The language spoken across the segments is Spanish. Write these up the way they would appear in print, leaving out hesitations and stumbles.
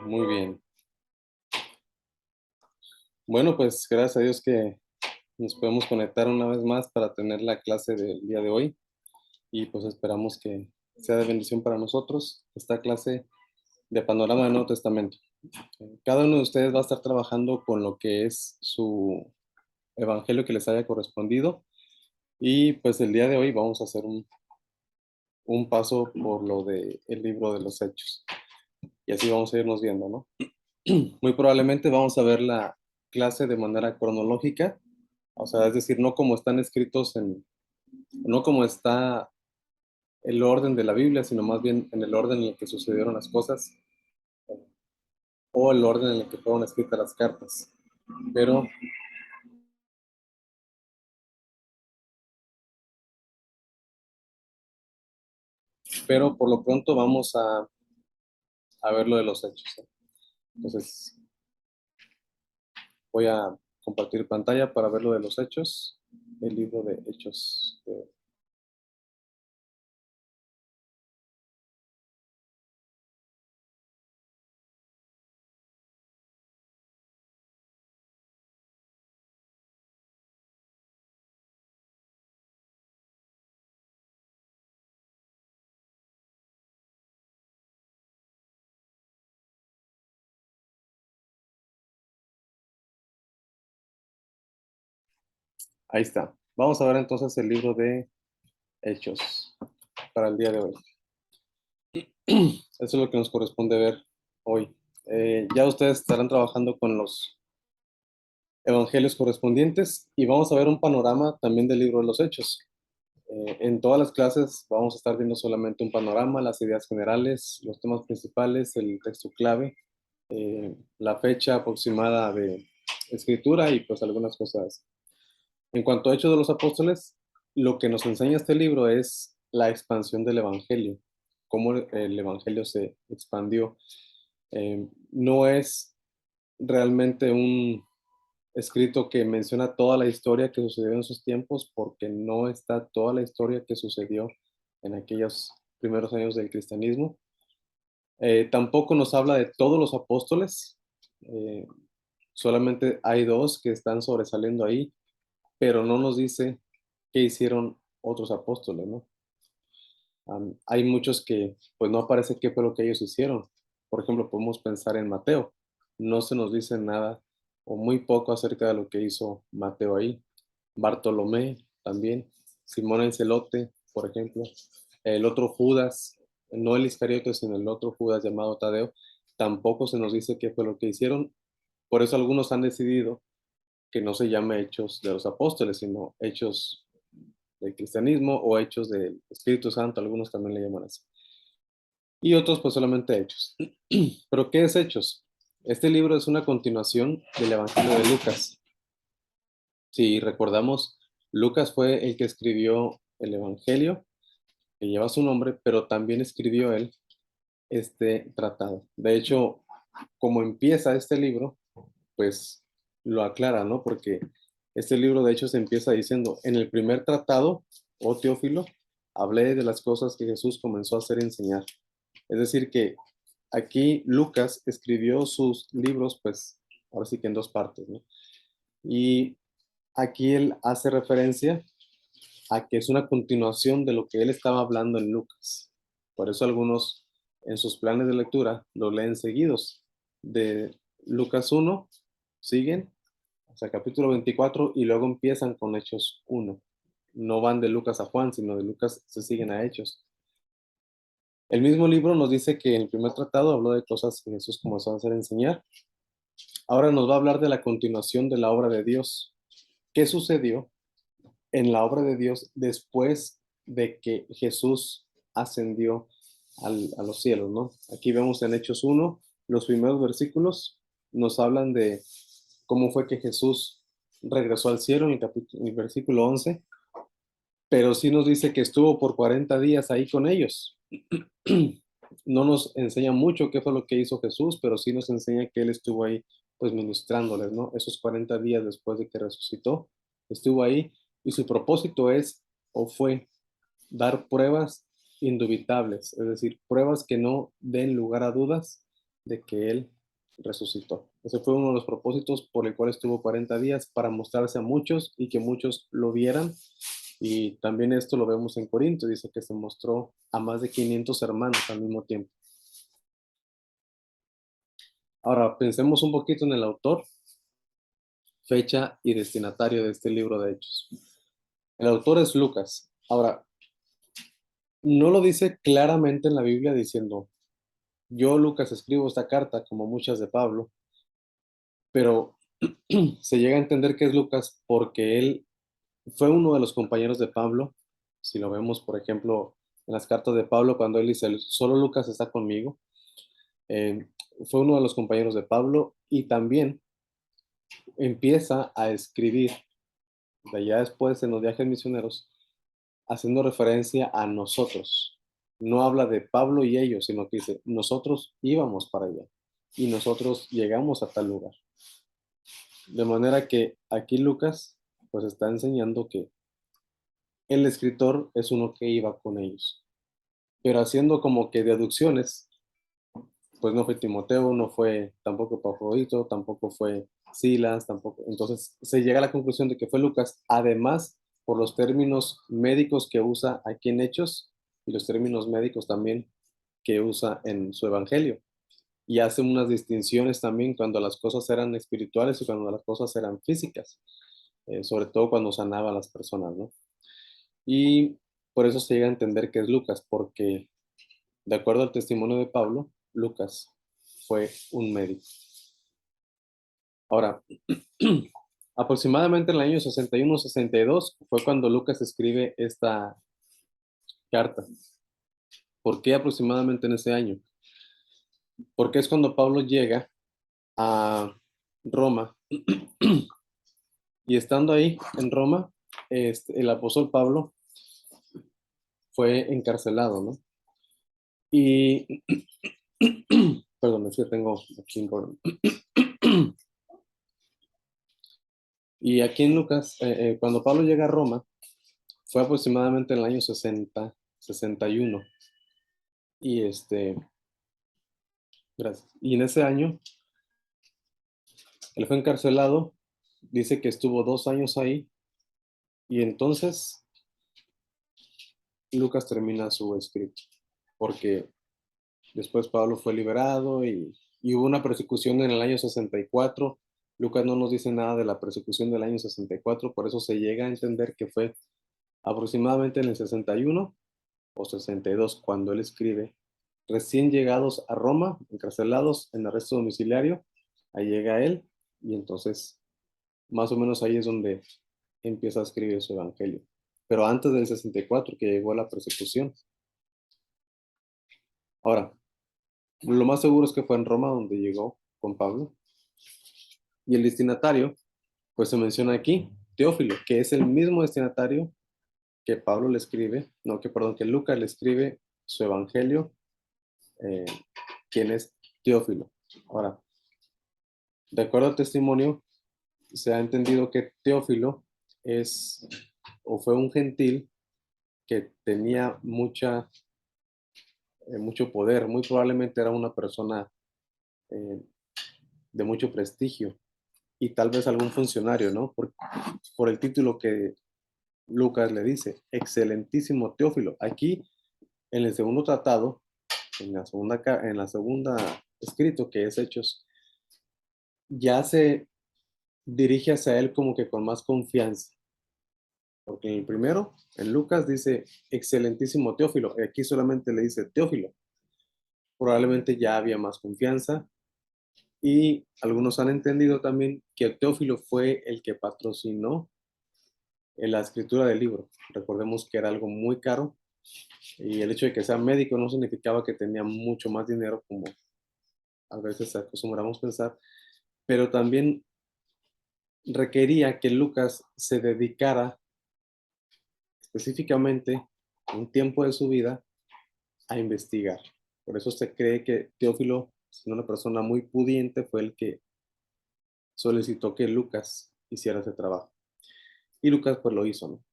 Muy bien. Bueno, pues gracias a Dios que nos podemos conectar una vez más para tener la clase del día de hoy y pues esperamos que sea de bendición para nosotros esta clase de Panorama del Nuevo Testamento. Cada uno de ustedes va a estar trabajando con lo que es su evangelio que les haya correspondido y pues el día de hoy vamos a hacer un paso por lo del libro de los Hechos y así vamos a irnos viendo, ¿no? Muy probablemente vamos a ver la clase de manera cronológica, o sea, es decir, no como están escritos no como está el orden de la Biblia, sino más bien en el orden en el que sucedieron las cosas o el orden en el que fueron escritas las cartas. Pero, pero por lo pronto vamos a ver lo de los hechos, ¿eh? Entonces, voy a compartir pantalla para ver lo de los hechos, el libro de hechos. Ahí está. Vamos a ver entonces el libro de hechos para el día de hoy. Eso es lo que nos corresponde ver hoy. Ya ustedes estarán trabajando con los evangelios correspondientes y vamos a ver un panorama también del libro de los Hechos. En todas las clases vamos a estar viendo solamente un panorama, las ideas generales, los temas principales, el texto clave, la fecha aproximada de escritura y pues algunas cosas. En cuanto a Hechos de los Apóstoles, lo que nos enseña este libro es la expansión del evangelio, cómo el evangelio se expandió. No es realmente un escrito que menciona toda la historia que sucedió en sus tiempos, porque no está toda la historia que sucedió en aquellos primeros años del cristianismo. Tampoco nos habla de todos los apóstoles, eh, solamente hay dos que están sobresaliendo ahí, pero no nos dice qué hicieron otros apóstoles, ¿no? Hay muchos que pues no aparece qué fue lo que ellos hicieron. Por ejemplo, podemos pensar en Mateo. No se nos dice nada o muy poco acerca de lo que hizo Mateo ahí. Bartolomé también. Simón el Celote, por ejemplo. El otro Judas, no el Iscariote, sino el otro Judas llamado Tadeo. Tampoco se nos dice qué fue lo que hicieron. Por eso algunos han decidido que no se llame Hechos de los Apóstoles, sino Hechos del cristianismo o hechos del Espíritu Santo, algunos también le llaman así. Y otros pues solamente hechos. ¿Pero qué es Hechos? Este libro es una continuación del Evangelio de Lucas. Si recordamos, Lucas fue el que escribió el Evangelio, que lleva su nombre, pero también escribió él este tratado. De hecho, como empieza este libro, pues lo aclara, ¿no? Porque este libro de hecho se empieza diciendo, en el primer tratado, oh Teófilo, hablé de las cosas que Jesús comenzó a hacer y enseñar. Es decir, que aquí Lucas escribió sus libros, pues ahora sí que en dos partes, ¿no? Y aquí él hace referencia a que es una continuación de lo que él estaba hablando en Lucas. Por eso algunos en sus planes de lectura lo leen seguidos. De Lucas 1 siguen hasta capítulo 24 y luego empiezan con Hechos 1. No van de Lucas a Juan, sino de Lucas se siguen a Hechos. El mismo libro nos dice que en el primer tratado habló de cosas que Jesús comenzó a hacer enseñar. Ahora nos va a hablar de la continuación de la obra de Dios. ¿Qué sucedió en la obra de Dios después de que Jesús ascendió a los cielos, ¿no? Aquí vemos en Hechos 1, los primeros versículos nos hablan de cómo fue que Jesús regresó al cielo en el versículo 11, pero sí nos dice que estuvo por 40 días ahí con ellos. No nos enseña mucho qué fue lo que hizo Jesús, pero sí nos enseña que Él estuvo ahí, pues ministrándoles, ¿no? Esos 40 días después de que resucitó, estuvo ahí y su propósito es o fue dar pruebas indubitables, es decir, pruebas que no den lugar a dudas de que Él resucitó. Ese fue uno de los propósitos por el cual estuvo 40 días, para mostrarse a muchos y que muchos lo vieran. Y también esto lo vemos en Corinto, dice que se mostró a más de 500 hermanos al mismo tiempo. Ahora, pensemos un poquito en el autor, fecha y destinatario de este libro de Hechos. El autor es Lucas. Ahora, no lo dice claramente en la Biblia diciendo, yo, Lucas, escribo esta carta como muchas de Pablo, pero se llega a entender que es Lucas porque él fue uno de los compañeros de Pablo. Si lo vemos, por ejemplo, en las cartas de Pablo, cuando él dice, solo Lucas está conmigo, eh, fue uno de los compañeros de Pablo y también empieza a escribir, de allá después en los viajes misioneros, haciendo referencia a nosotros. No habla de Pablo y ellos, sino que dice, nosotros íbamos para allá y nosotros llegamos a tal lugar. De manera que aquí Lucas pues está enseñando que el escritor es uno que iba con ellos, pero haciendo como que deducciones, pues no fue Timoteo, no fue tampoco Pafrodito, tampoco fue Silas, tampoco. Entonces se llega a la conclusión de que fue Lucas, además por los términos médicos que usa aquí en Hechos y los términos médicos también que usa en su evangelio. Y hace unas distinciones también cuando las cosas eran espirituales y cuando las cosas eran físicas, sobre todo cuando sanaba a las personas, ¿no? Y por eso se llega a entender que es Lucas, porque de acuerdo al testimonio de Pablo, Lucas fue un médico. Ahora, aproximadamente en el año 61-62 fue cuando Lucas escribe esta carta. ¿Por qué aproximadamente en ese año? Porque es cuando Pablo llega a Roma y estando ahí en Roma, el apóstol Pablo fue encarcelado, ¿no? Y, perdón, es que tengo aquí un problema. Y aquí en Lucas, cuando Pablo llega a Roma, fue aproximadamente en el año 60, 61. Y gracias. Y en ese año, él fue encarcelado, dice que estuvo 2 años ahí, y entonces Lucas termina su escrito, porque después Pablo fue liberado y hubo una persecución en el año 64. Lucas no nos dice nada de la persecución del año 64, por eso se llega a entender que fue aproximadamente en el 61 o 62 cuando él escribe, recién llegados a Roma, encarcelados en arresto domiciliario, ahí llega él y entonces más o menos ahí es donde empieza a escribir su evangelio. Pero antes del 64 que llegó a la persecución. Ahora, lo más seguro es que fue en Roma donde llegó con Pablo. Y el destinatario, pues se menciona aquí, Teófilo, que es el mismo destinatario que Pablo le escribe, no, que perdón, que Lucas le escribe su evangelio, eh, quien es Teófilo. Ahora, de acuerdo al testimonio, se ha entendido que Teófilo es o fue un gentil que tenía mucho poder, muy probablemente era una persona eh, de mucho prestigio y tal vez algún funcionario, ¿no? Por el título que Lucas le dice, excelentísimo Teófilo. Aquí, en el segundo tratado, en la segunda escrito que es Hechos, ya se dirige hacia él como que con más confianza. Porque en el primero, en Lucas dice, excelentísimo Teófilo. Y aquí solamente le dice Teófilo. Probablemente ya había más confianza. Y algunos han entendido también que Teófilo fue el que patrocinó en la escritura del libro. Recordemos que era algo muy caro y el hecho de que sea médico no significaba que tenía mucho más dinero como a veces acostumbramos pensar, pero también requería que Lucas se dedicara específicamente un tiempo de su vida a investigar. Por eso se cree que Teófilo, siendo una persona muy pudiente, fue el que solicitó que Lucas hiciera ese trabajo. Y Lucas pues lo hizo, ¿no?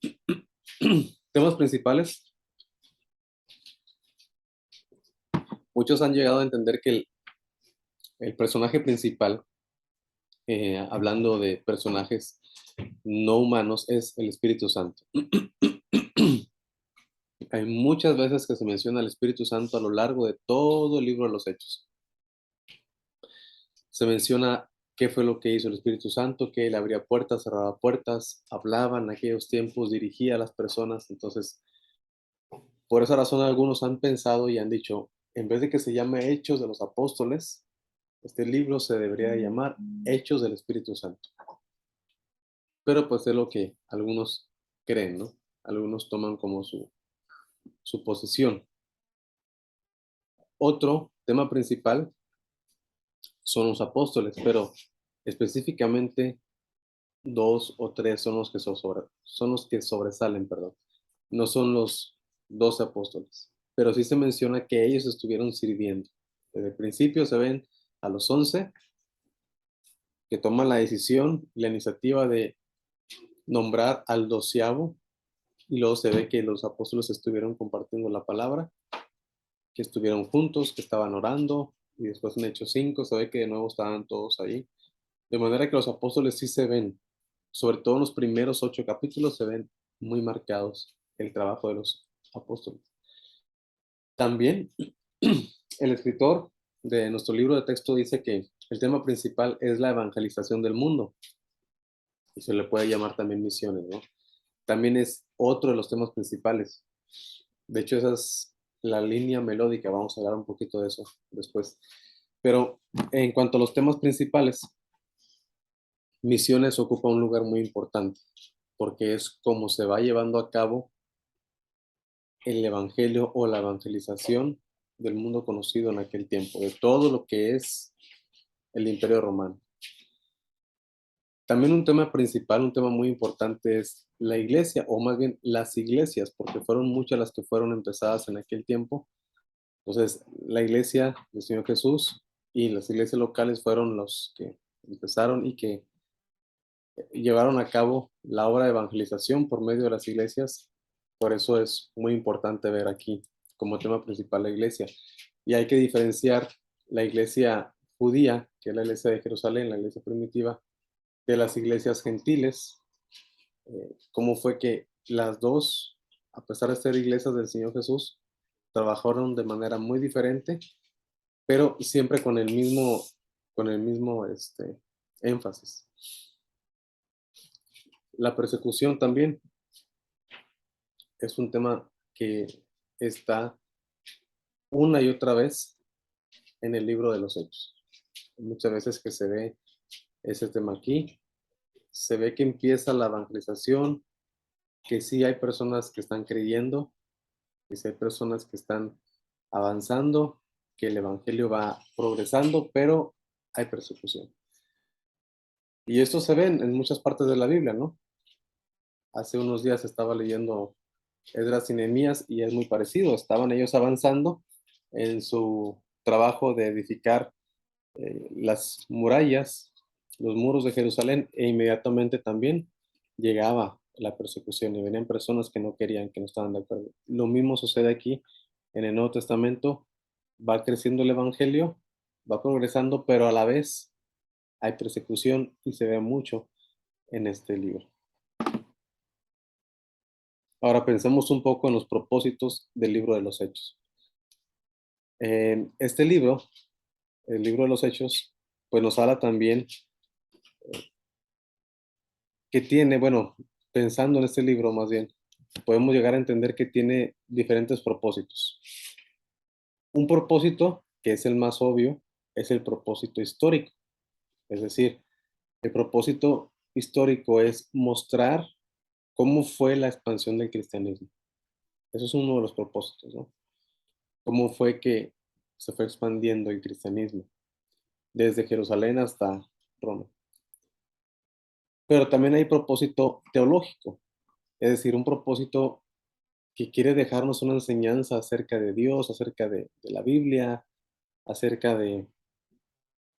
Temas principales. Muchos han llegado a entender que El personaje principal, hablando de personajes no humanos, es el Espíritu Santo. Hay muchas veces que se menciona el Espíritu Santo a lo largo de todo el libro de los Hechos. Se menciona qué fue lo que hizo el Espíritu Santo, que él abría puertas, cerraba puertas, hablaba en aquellos tiempos, dirigía a las personas. Entonces, por esa razón algunos han pensado y han dicho, en vez de que se llame Hechos de los Apóstoles, este libro se debería llamar Hechos del Espíritu Santo. Pero pues es lo que algunos creen, ¿no? Algunos toman como su posición. Otro tema principal son los apóstoles, pero específicamente dos o tres son los que son los que sobresalen, perdón. No son los 12 apóstoles, pero sí se menciona que ellos estuvieron sirviendo. Desde el principio se ven a los 11 que toman la decisión, la iniciativa de nombrar al 12º, y luego se ve que los apóstoles estuvieron compartiendo la palabra, que estuvieron juntos, que estaban orando, y después en Hechos 5 se ve que de nuevo estaban todos ahí. De manera que los apóstoles sí se ven, sobre todo en los primeros 8 capítulos, se ven muy marcados el trabajo de los apóstoles. También el escritor de nuestro libro de texto dice que el tema principal es la evangelización del mundo, y se le puede llamar también misiones, ¿no? También es otro de los temas principales. De hecho, esa es la línea melódica, vamos a hablar un poquito de eso después. Pero en cuanto a los temas principales, misiones ocupa un lugar muy importante, porque es como se va llevando a cabo el evangelio o la evangelización del mundo conocido en aquel tiempo, de todo lo que es el Imperio Romano. También un tema principal, un tema muy importante es la iglesia, o más bien las iglesias, porque fueron muchas las que fueron empezadas en aquel tiempo. Entonces, la iglesia del Señor Jesús y las iglesias locales fueron los que empezaron y que llevaron a cabo la obra de evangelización por medio de las iglesias. Por eso es muy importante ver aquí como tema principal la iglesia. Y hay que diferenciar la iglesia judía, que es la iglesia de Jerusalén, la iglesia primitiva, de las iglesias gentiles. Cómo fue que las dos, a pesar de ser iglesias del Señor Jesús, trabajaron de manera muy diferente, pero siempre con el mismo énfasis. La persecución también es un tema que está una y otra vez en el libro de los Hechos. Muchas veces que se ve ese tema aquí, se ve que empieza la evangelización, que sí hay personas que están creyendo, que sí hay personas que están avanzando, que el evangelio va progresando, pero hay persecución. Y esto se ve en muchas partes de la Biblia, ¿no? Hace unos días estaba leyendo Esdras y Nehemías y es muy parecido. Estaban ellos avanzando en su trabajo de edificar las murallas, los muros de Jerusalén, e inmediatamente también llegaba la persecución y venían personas que no querían, que no estaban de acuerdo. Lo mismo sucede aquí en el Nuevo Testamento. Va creciendo el Evangelio, va progresando, pero a la vez hay persecución y se ve mucho en este libro. Ahora pensemos un poco en los propósitos del libro de los Hechos. Este libro, el libro de los Hechos, pues nos habla también que tiene, bueno, pensando en este libro más bien, podemos llegar a entender que tiene diferentes propósitos. Un propósito, que es el más obvio, es el propósito histórico. Es decir, el propósito histórico es mostrar cómo fue la expansión del cristianismo. Eso es uno de los propósitos, ¿no? Cómo fue que se fue expandiendo el cristianismo desde Jerusalén hasta Roma. Pero también hay propósito teológico, es decir, un propósito que quiere dejarnos una enseñanza acerca de Dios, acerca de la Biblia, acerca de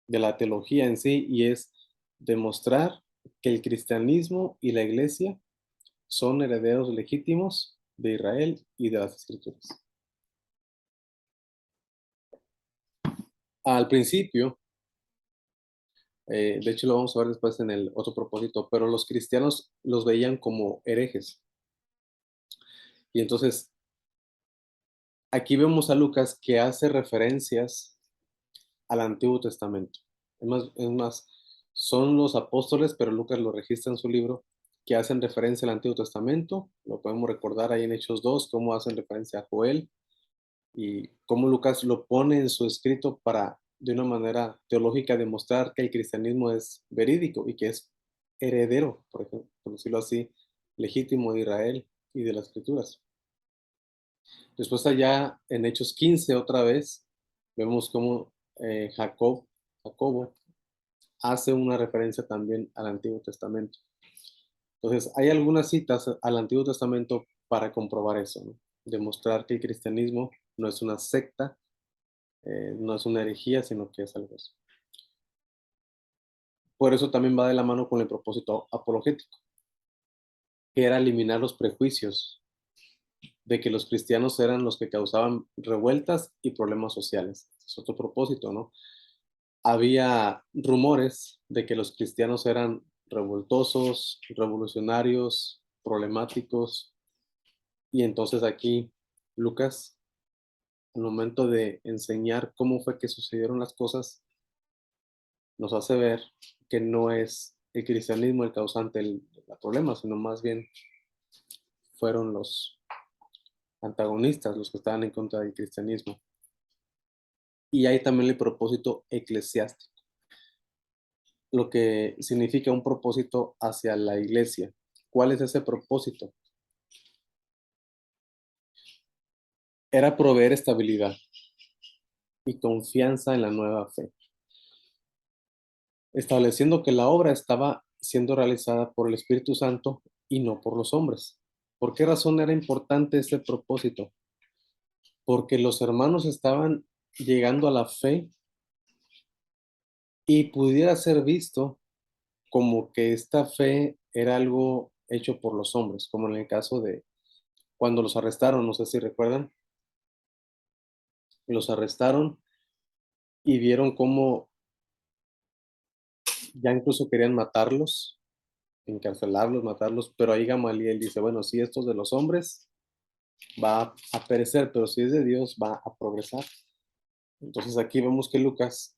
la teología en sí, y es demostrar que el cristianismo y la iglesia son herederos legítimos de Israel y de las Escrituras. Al principio, De hecho, lo vamos a ver después en el otro propósito, pero los cristianos los veían como herejes. Y entonces, aquí vemos a Lucas que hace referencias al Antiguo Testamento. Es más, son los apóstoles, pero Lucas lo registra en su libro, que hacen referencia al Antiguo Testamento. Lo podemos recordar ahí en Hechos 2, cómo hacen referencia a Joel y cómo Lucas lo pone en su escrito para, de una manera teológica, demostrar que el cristianismo es verídico y que es heredero, por ejemplo, por decirlo así, legítimo de Israel y de las Escrituras. Después allá en Hechos 15 otra vez, vemos cómo Jacobo hace una referencia también al Antiguo Testamento. Entonces, hay algunas citas al Antiguo Testamento para comprobar eso, ¿no? Demostrar que el cristianismo no es una secta, no es una herejía, sino que es algo así. Por eso también va de la mano con el propósito apologético, que era eliminar los prejuicios de que los cristianos eran los que causaban revueltas y problemas sociales. Es otro propósito, ¿no? Había rumores de que los cristianos eran revoltosos, revolucionarios, problemáticos, y entonces aquí Lucas, al momento de enseñar cómo fue que sucedieron las cosas, nos hace ver que no es el cristianismo el causante del problema, sino más bien fueron los antagonistas los que estaban en contra del cristianismo. Y hay también el propósito eclesiástico, lo que significa un propósito hacia la iglesia. ¿Cuál es ese propósito? Era proveer estabilidad y confianza en la nueva fe, estableciendo que la obra estaba siendo realizada por el Espíritu Santo y no por los hombres. ¿Por qué razón era importante este propósito? Porque los hermanos estaban llegando a la fe y pudiera ser visto como que esta fe era algo hecho por los hombres, como en el caso de cuando los arrestaron, no sé si recuerdan, los arrestaron y vieron cómo ya incluso querían matarlos, encarcelarlos, matarlos, pero ahí Gamaliel dice, bueno, si esto es de los hombres, va a perecer, pero si es de Dios, va a progresar. Entonces aquí vemos que Lucas,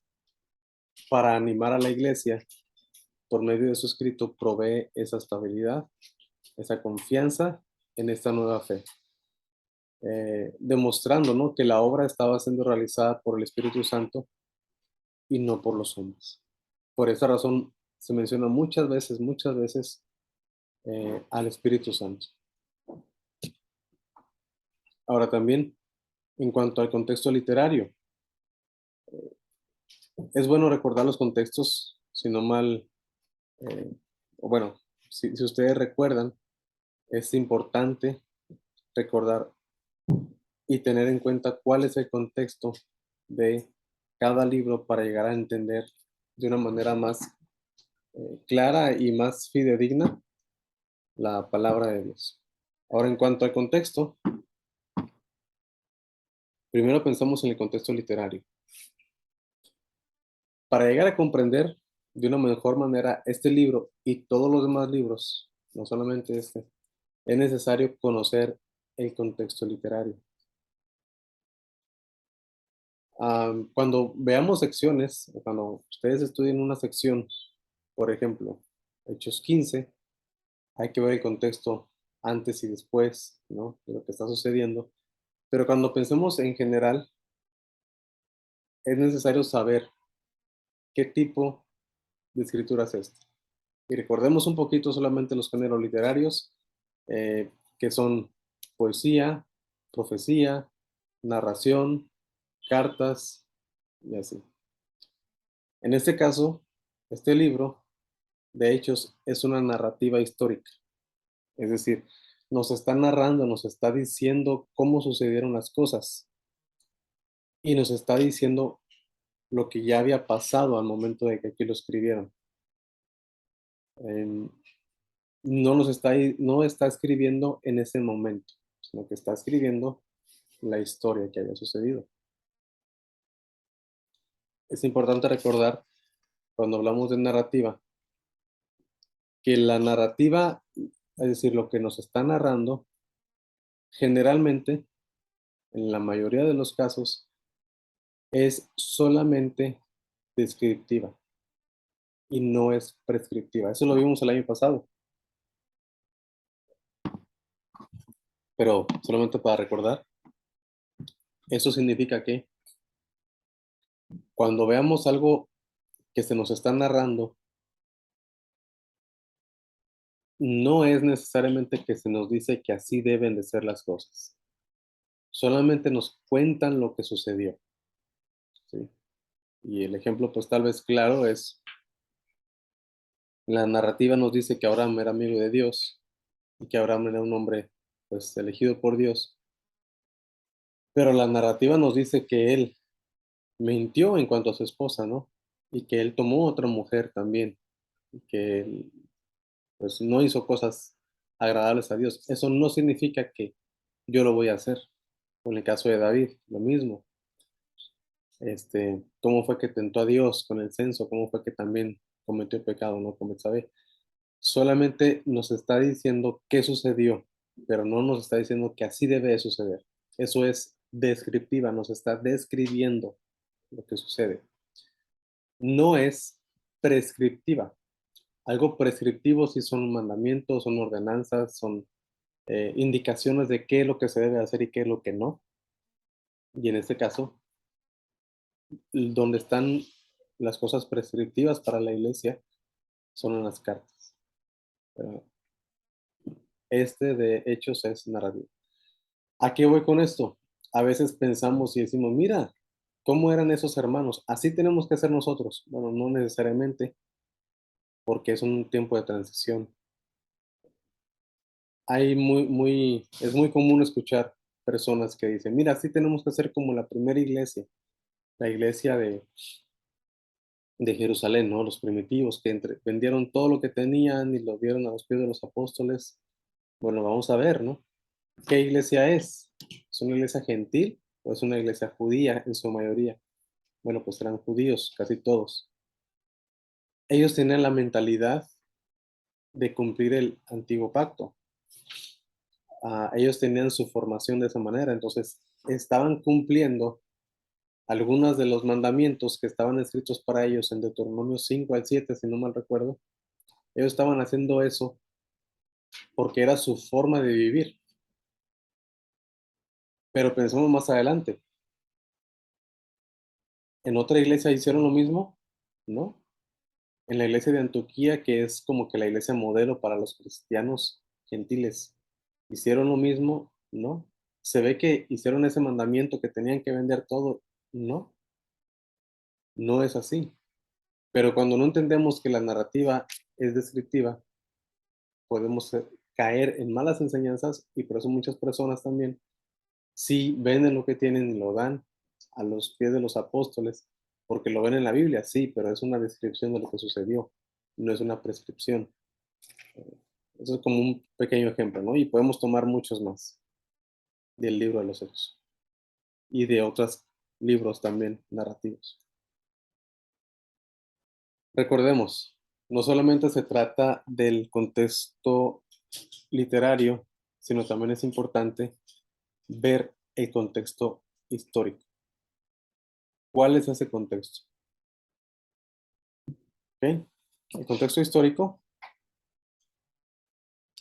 para animar a la iglesia, por medio de su escrito, provee esa estabilidad, esa confianza en esta nueva fe, demostrando, ¿no?, que la obra estaba siendo realizada por el Espíritu Santo y no por los hombres. Por esa razón se menciona muchas veces al Espíritu Santo. Ahora también, en cuanto al contexto literario, es bueno recordar los contextos, si no mal, o bueno, si ustedes recuerdan, es importante recordar y tener en cuenta cuál es el contexto de cada libro para llegar a entender de una manera más clara y más fidedigna la palabra de Dios. Ahora, en cuanto al contexto, primero pensamos en el contexto literario. Para llegar a comprender de una mejor manera este libro y todos los demás libros, no solamente este, es necesario conocer el contexto literario. Cuando veamos secciones, o cuando ustedes estudien una sección, por ejemplo, Hechos 15, hay que ver el contexto antes y después, ¿no?, de lo que está sucediendo. Pero cuando pensemos en general, es necesario saber qué tipo de escritura es esta. Y recordemos un poquito solamente los géneros literarios, que son poesía, profecía, narración, cartas y así. En este caso, este libro de Hechos es una narrativa histórica, es decir, nos está narrando, nos está diciendo cómo sucedieron las cosas y nos está diciendo lo que ya había pasado al momento de que aquí lo escribieron. Em, no está escribiendo en ese momento, sino que está escribiendo la historia que había sucedido. Es importante recordar, cuando hablamos de narrativa, que la narrativa, es decir, lo que nos está narrando, generalmente, en la mayoría de los casos, es solamente descriptiva y no es prescriptiva. Eso lo vimos el año pasado, pero solamente para recordar, eso significa que cuando veamos algo que se nos está narrando, no es necesariamente que se nos dice que así deben de ser las cosas. Solamente nos cuentan lo que sucedió, ¿sí? Y el ejemplo, pues tal vez claro es, la narrativa nos dice que Abraham era amigo de Dios y que Abraham era un hombre, pues, elegido por Dios, pero la narrativa nos dice que él mintió en cuanto a su esposa, ¿no? Y que él tomó otra mujer también, y que él, pues, no hizo cosas agradables a Dios. Eso no significa que yo lo voy a hacer. O en el caso de David, lo mismo. Cómo fue que tentó a Dios con el censo, cómo fue que también cometió pecado, ¿no? Como sabe. Solamente nos está diciendo qué sucedió, pero no nos está diciendo que así debe de suceder. Eso es descriptiva, nos está describiendo lo que sucede. No es prescriptiva. Algo prescriptivo sí son mandamientos, son ordenanzas, son indicaciones de qué es lo que se debe hacer y qué es lo que no. Y en este caso, donde están las cosas prescriptivas para la iglesia son en las cartas. Pero de Hechos es narrativo. ¿A qué voy con esto? A veces pensamos y decimos, mira, ¿cómo eran esos hermanos? Así tenemos que ser nosotros. Bueno, no necesariamente, porque es un tiempo de transición. Es muy común escuchar personas que dicen, mira, así tenemos que ser como la primera iglesia, la iglesia de Jerusalén, ¿no? Los primitivos que vendieron todo lo que tenían y lo dieron a los pies de los apóstoles. Bueno, vamos a ver, ¿no? ¿Qué iglesia es? ¿Es una iglesia gentil o es una iglesia judía en su mayoría? Bueno, pues eran judíos, casi todos. Ellos tenían la mentalidad de cumplir el antiguo pacto. Ellos tenían su formación de esa manera, entonces estaban cumpliendo algunos de los mandamientos que estaban escritos para ellos en Deuteronomio 5 al 7, si no mal recuerdo. Ellos estaban haciendo eso porque era su forma de vivir. Pero pensemos más adelante. ¿En otra iglesia hicieron lo mismo? No. En la iglesia de Antioquía, que es como que la iglesia modelo para los cristianos gentiles, ¿hicieron lo mismo? No. Se ve que hicieron ese mandamiento que tenían que vender todo. No, no es así. Pero cuando no entendemos que la narrativa es descriptiva, podemos caer en malas enseñanzas y por eso muchas personas también sí venden lo que tienen y lo dan a los pies de los apóstoles, porque lo ven en la Biblia, sí, pero es una descripción de lo que sucedió, no es una prescripción. Eso es como un pequeño ejemplo, ¿no? Y podemos tomar muchos más del libro de los Hechos y de otros libros también narrativos. Recordemos, no solamente se trata del contexto literario, sino también es importante ver el contexto histórico. ¿Cuál es ese contexto? ¿Okay? El contexto histórico,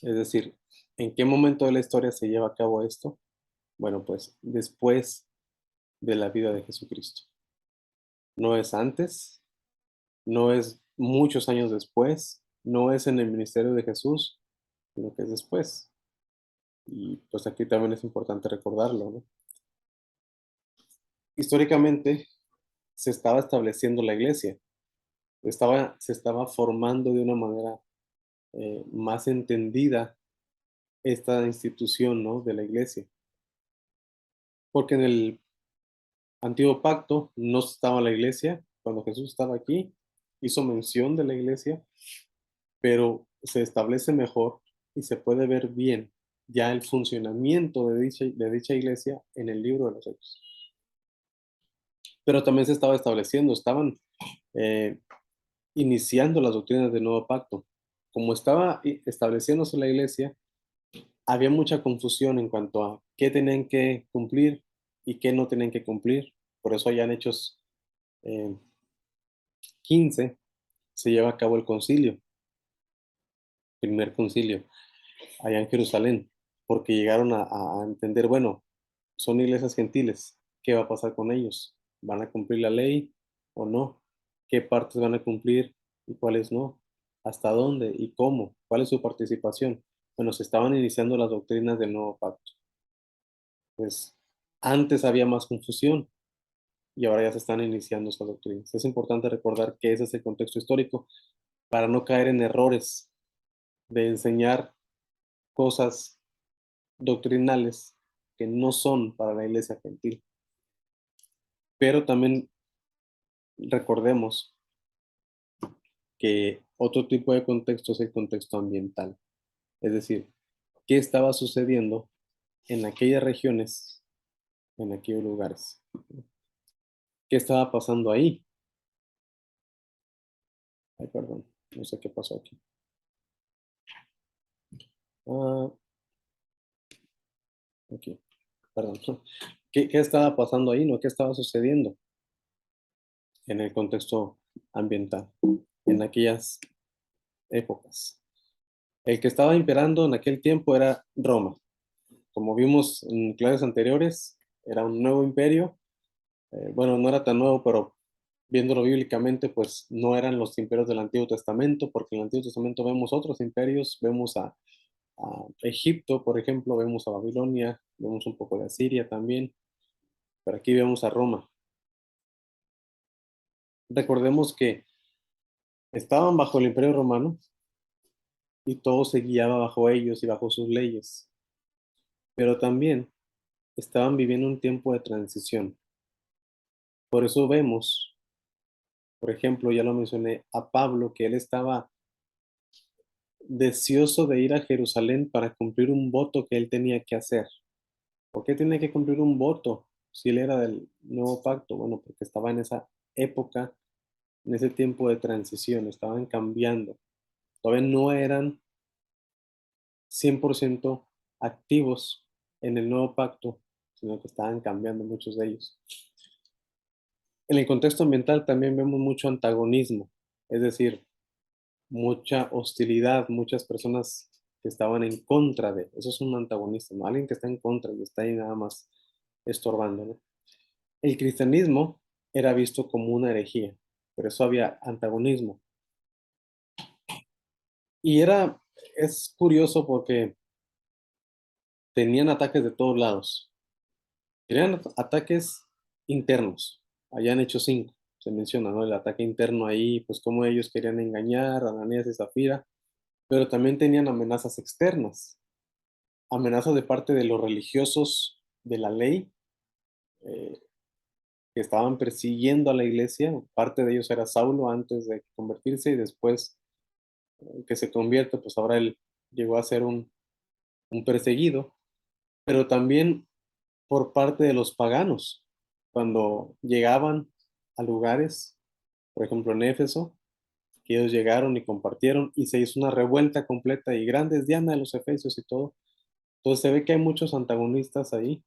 es decir, ¿en qué momento de la historia se lleva a cabo esto? Bueno, pues después de la vida de Jesucristo. No es antes, no es muchos años después, no es en el ministerio de Jesús, sino que es después. Y pues aquí también es importante recordarlo, ¿no? Históricamente se estaba estableciendo la iglesia, se estaba formando de una manera más entendida esta institución, ¿no? De la iglesia. Porque en el antiguo pacto no estaba la iglesia, cuando Jesús estaba aquí, hizo mención de la iglesia, pero se establece mejor y se puede ver bien ya el funcionamiento de dicha iglesia en el libro de los Hechos. Pero también se estaba estableciendo, estaban iniciando las doctrinas del nuevo pacto. Como estaba estableciéndose la iglesia, había mucha confusión en cuanto a qué tenían que cumplir y qué no tenían que cumplir. Por eso allá en Hechos 15 se lleva a cabo el concilio, primer concilio, allá en Jerusalén, porque llegaron a entender, bueno, son iglesias gentiles, ¿qué va a pasar con ellos? ¿Van a cumplir la ley o no? ¿Qué partes van a cumplir y cuáles no? ¿Hasta dónde y cómo? ¿Cuál es su participación? Bueno, se estaban iniciando las doctrinas del nuevo pacto. Pues antes había más confusión y ahora ya se están iniciando esas doctrinas. Es importante recordar que ese es el contexto histórico para no caer en errores de enseñar cosas doctrinales que no son para la iglesia gentil. Pero también recordemos que otro tipo de contexto es el contexto ambiental. Es decir, qué estaba sucediendo en aquellas regiones, en aquellos lugares. ¿Qué estaba pasando ahí? Ay, perdón, no sé qué pasó aquí. Ah, aquí, perdón. ¿Qué estaba pasando ahí? ¿No? ¿Qué estaba sucediendo en el contexto ambiental en aquellas épocas? El que estaba imperando en aquel tiempo era Roma. Como vimos en clases anteriores, era un nuevo imperio. Bueno, no era tan nuevo, pero viéndolo bíblicamente, pues no eran los imperios del Antiguo Testamento, porque en el Antiguo Testamento vemos otros imperios, vemos a Egipto, por ejemplo, vemos a Babilonia, vemos un poco de Asiria también, pero aquí vemos a Roma. Recordemos que estaban bajo el imperio romano y todo se guiaba bajo ellos y bajo sus leyes, pero también estaban viviendo un tiempo de transición. Por eso vemos, por ejemplo, ya lo mencioné, a Pablo, que él estaba deseoso de ir a Jerusalén para cumplir un voto que él tenía que hacer. ¿Por qué tenía que cumplir un voto si él era del nuevo pacto? Bueno, porque estaba en esa época, en ese tiempo de transición, estaban cambiando. Todavía no eran 100% activos en el nuevo pacto, sino que estaban cambiando muchos de ellos. En el contexto ambiental también vemos mucho antagonismo, es decir, mucha hostilidad, muchas personas que estaban en contra de. Eso es un antagonista, ¿no? Alguien que está en contra y está ahí nada más estorbando, ¿no? El cristianismo era visto como una herejía, por eso había antagonismo. Y es curioso porque tenían ataques de todos lados. Tenían ataques internos. Allá en Hechos 5 se menciona, ¿no? El ataque interno ahí, pues cómo ellos querían engañar a Ananías y Zafira, pero también tenían amenazas externas, amenazas de parte de los religiosos de la ley, eh, que estaban persiguiendo a la iglesia. Parte de ellos era Saulo antes de convertirse y después que se convierte, pues ahora él llegó a ser un perseguido, pero también por parte de los paganos, cuando llegaban a lugares, por ejemplo en Éfeso, que ellos llegaron y compartieron y se hizo una revuelta completa y grandes Diana de los Efesios y todo. Entonces se ve que hay muchos antagonistas ahí,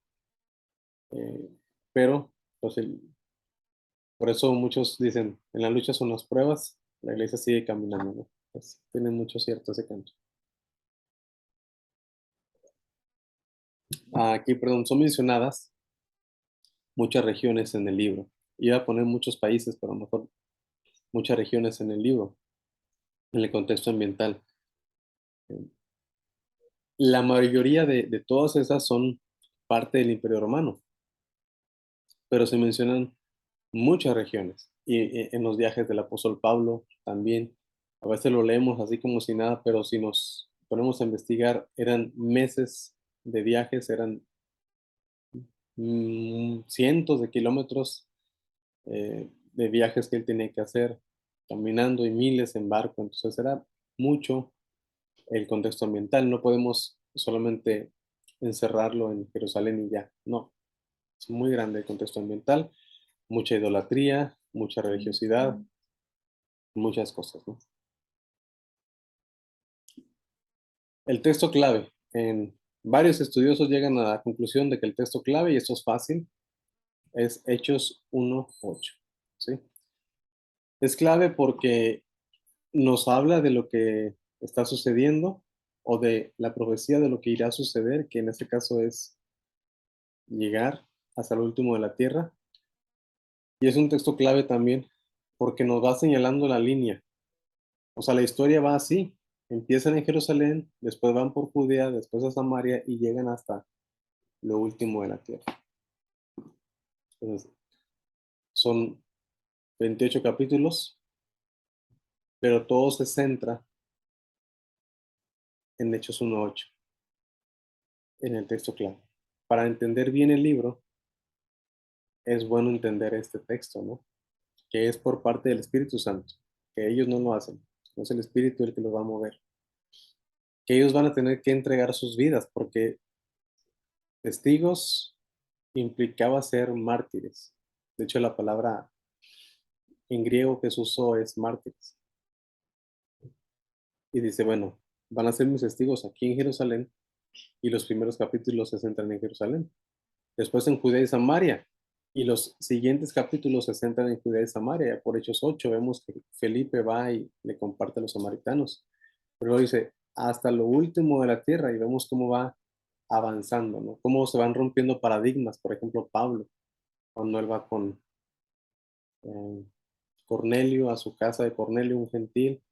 eh, pero pues por eso muchos dicen, en la lucha son las pruebas, la iglesia sigue caminando, ¿no? Pues tiene mucho cierto ese canto. Aquí, perdón, son mencionadas muchas regiones en el libro. Iba a poner muchos países, pero a lo mejor muchas regiones en el libro, en el contexto ambiental. La mayoría de todas esas son parte del Imperio Romano, pero se mencionan muchas regiones. Y en los viajes del apóstol Pablo también, a veces lo leemos así como si nada, pero si nos ponemos a investigar, eran meses de viajes, eran cientos de kilómetros de viajes que él tenía que hacer caminando y miles en barco. Entonces era mucho el contexto ambiental. No podemos solamente encerrarlo en Jerusalén y ya. No, es muy grande el contexto ambiental, mucha idolatría, mucha religiosidad, muchas cosas, ¿no? El texto clave. En varios estudiosos llegan a la conclusión de que el texto clave, y esto es fácil, es Hechos 1:8, ¿sí? Es clave porque nos habla de lo que está sucediendo o de la profecía de lo que irá a suceder, que en este caso es llegar hasta el último de la tierra. Y es un texto clave también porque nos va señalando la línea. O sea, la historia va así. Empiezan en Jerusalén, después van por Judea, después a Samaria y llegan hasta lo último de la tierra. Entonces, son 28 capítulos, pero todo se centra en Hechos 1:8, en el texto clave. Para entender bien el libro, es bueno entender este texto, ¿no? Que es por parte del Espíritu Santo, que ellos no lo hacen, no es el Espíritu el que los va a mover, que ellos van a tener que entregar sus vidas, porque testigos implicaba ser mártires. De hecho, la palabra en griego que se usó es mártires. Y dice, bueno, van a ser mis testigos aquí en Jerusalén, y los primeros capítulos se centran en Jerusalén. Después en Judea y Samaria, y los siguientes capítulos se centran en Judea y Samaria. Por Hechos 8 vemos que Felipe va y le comparte a los samaritanos. Pero luego dice, hasta lo último de la tierra, y vemos cómo va avanzando, ¿no? Cómo se van rompiendo paradigmas. Por ejemplo, Pablo, cuando él va con eh, Cornelio a su casa de Cornelio, un gentil,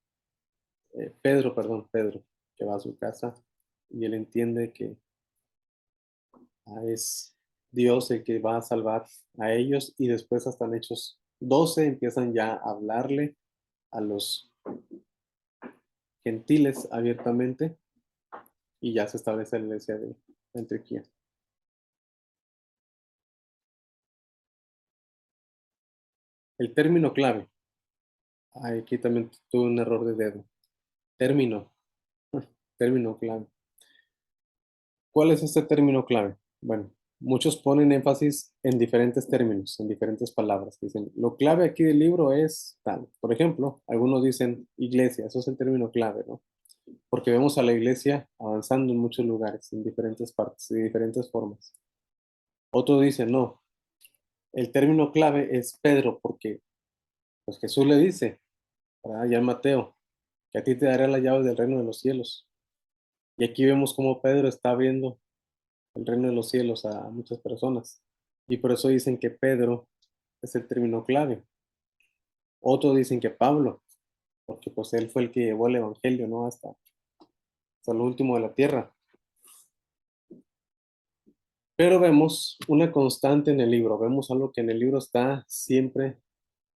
Pedro, perdón, Pedro, que va a su casa y él entiende que es Dios el que va a salvar a ellos, y después hasta en Hechos 12 empiezan ya a hablarle a los gentiles abiertamente y ya se establece la iglesia de Antioquía. El término clave, aquí también tuve un error de dedo. Término, término clave. ¿Cuál es este término clave? Bueno, muchos ponen énfasis en diferentes términos, en diferentes palabras. Dicen, lo clave aquí del libro es tal. Por ejemplo, algunos dicen iglesia, eso es el término clave, ¿no? Porque vemos a la iglesia avanzando en muchos lugares, en diferentes partes, de diferentes formas. Otros dicen, no, el término clave es Pedro, porque pues Jesús le dice, ya en Mateo, que a ti te daré las llaves del reino de los cielos. Y aquí vemos cómo Pedro está abriendo el reino de los cielos a muchas personas. Y por eso dicen que Pedro es el término clave. Otros dicen que Pablo, porque pues él fue el que llevó el evangelio, ¿no? Hasta lo último de la tierra. Pero vemos una constante en el libro, vemos algo que en el libro está siempre,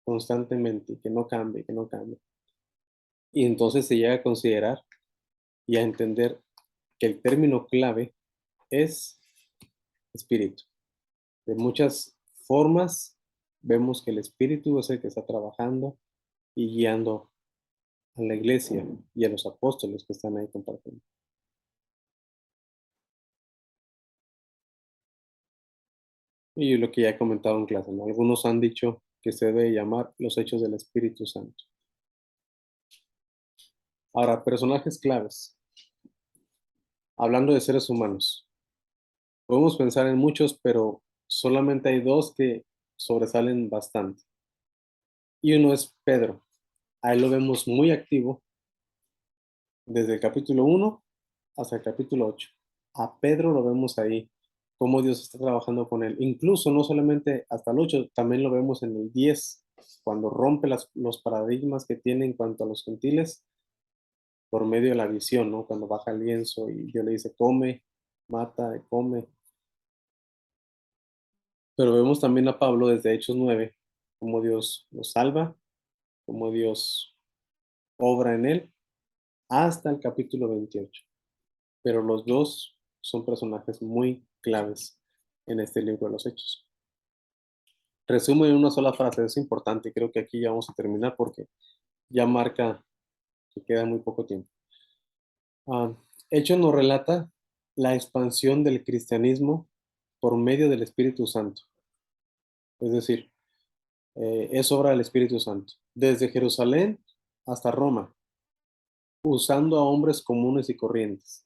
constantemente, que no cambie, que no cambie. Y entonces se llega a considerar y a entender que el término clave es espíritu. De muchas formas vemos que el espíritu es el que está trabajando y guiando a la iglesia y a los apóstoles que están ahí compartiendo. Y lo que ya he comentado en clase, ¿no? Algunos han dicho que se debe llamar los hechos del Espíritu Santo. Ahora, personajes claves. Hablando de seres humanos, podemos pensar en muchos, pero solamente hay dos que sobresalen bastante. Y uno es Pedro. A él lo vemos muy activo desde el capítulo 1 hasta el capítulo 8. A Pedro lo vemos ahí, cómo Dios está trabajando con él. Incluso no solamente hasta el 8, también lo vemos en el 10, cuando rompe los paradigmas que tiene en cuanto a los gentiles por medio de la visión, ¿no? Cuando baja el lienzo y Dios le dice, come, mata, come. Pero vemos también a Pablo desde Hechos 9, cómo Dios lo salva, cómo Dios obra en él, hasta el capítulo 28. Pero los dos son personajes muy claves en este libro de los Hechos. Resumo en una sola frase, es importante, creo que aquí ya vamos a terminar porque ya marca que queda muy poco tiempo. Ah, Hechos nos relata la expansión del cristianismo por medio del Espíritu Santo. Es decir, es obra del Espíritu Santo. Desde Jerusalén hasta Roma, usando a hombres comunes y corrientes.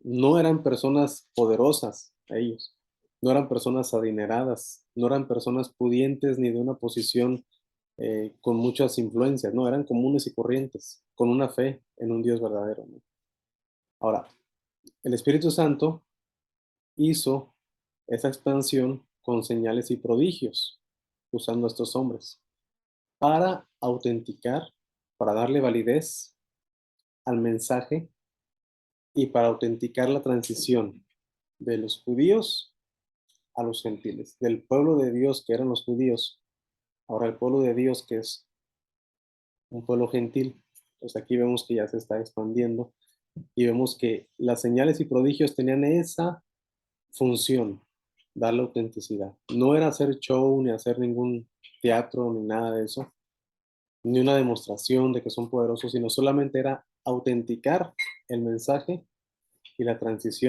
No eran personas poderosas ellos, no eran personas adineradas, no eran personas pudientes ni de una posición con muchas influencias, no, eran comunes y corrientes, con una fe en un Dios verdadero, ¿no? Ahora, el Espíritu Santo hizo esa expansión con señales y prodigios, usando a estos hombres, para autenticar, para darle validez al mensaje y para autenticar la transición de los judíos a los gentiles, del pueblo de Dios que eran los judíos, ahora el pueblo de Dios que es un pueblo gentil. Pues aquí vemos que ya se está expandiendo y vemos que las señales y prodigios tenían esa función, darle autenticidad. No era hacer show, ni hacer ningún teatro, ni nada de eso, ni una demostración de que son poderosos, sino solamente era autenticar el mensaje y la transición